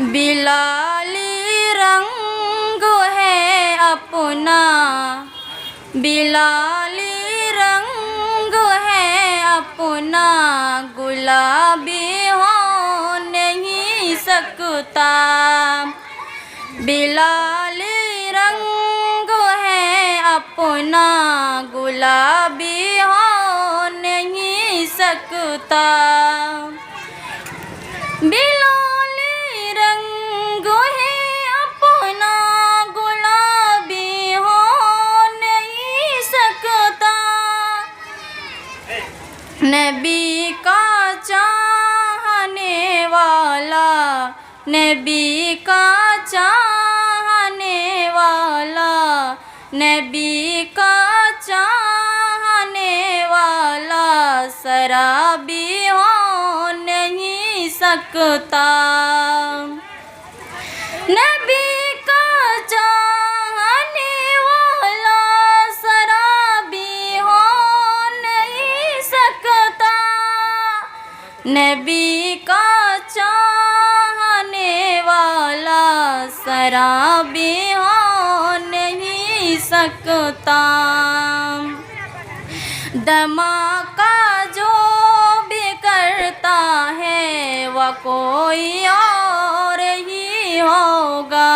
Bilali रंग है अपना, बिलाली रंग है अपना, गुलाबी हो नहीं सकता। बिलाली रंग है अपना, गुलाबी हो नहीं सकता। बिलाली रंग है अपना, गुलाबी हो नहीं सकता। नबी का चाहने वाला, नबी का चाहने वाला, नबी का चाहने वाला, शराबी हो नहीं सकता। नबी का चाहने वाला, शराबी हो नहीं सकता। नबी का चाहने वाला, शराबी हो नहीं सकता। धमाका जो भी करता है वह कोई और ही होगा।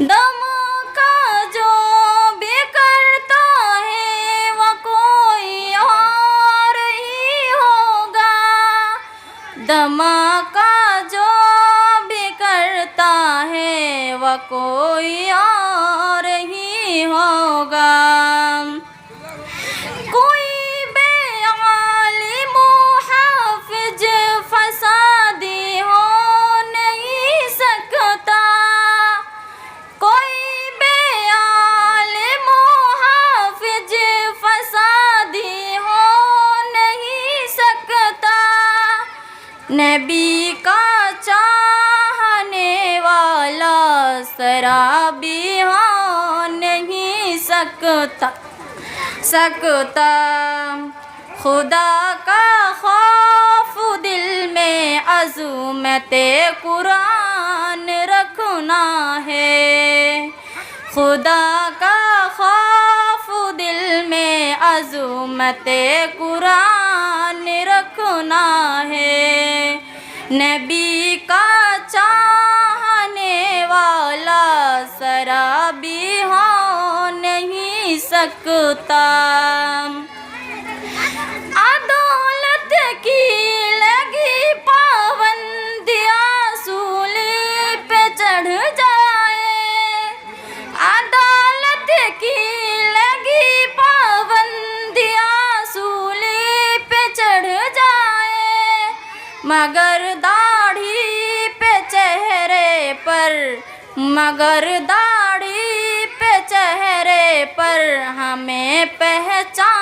धमाका जो भी करता है वह कोई और ही होगा। धमाका जो भी करता है वह कोई और ही होगा। कोई बेआलिम हाफिज फसादी हो नहीं सकता। कोई बेआलिम हाफिज फसादी हो नहीं सकता। नबी का चाहने वाला, शराबी हो नहीं सकता। खुदा का खौफ दिल में अज़मते कुरान रखना है। खुदा का खौफ दिल में अज़मते कुरान रखना है। नबी का चाहने वाला, शराबी हो नहीं सकता। अदालत की लगी पाबंदियाँ सूली पे चढ़ जाए। अदालत की लगी पाबंदियाँ सूली पे चढ़ जाए। मगर दाढ़ी पे चेहरे पर, मगर दाढ़ी पे चेहरे पर हमें पहचान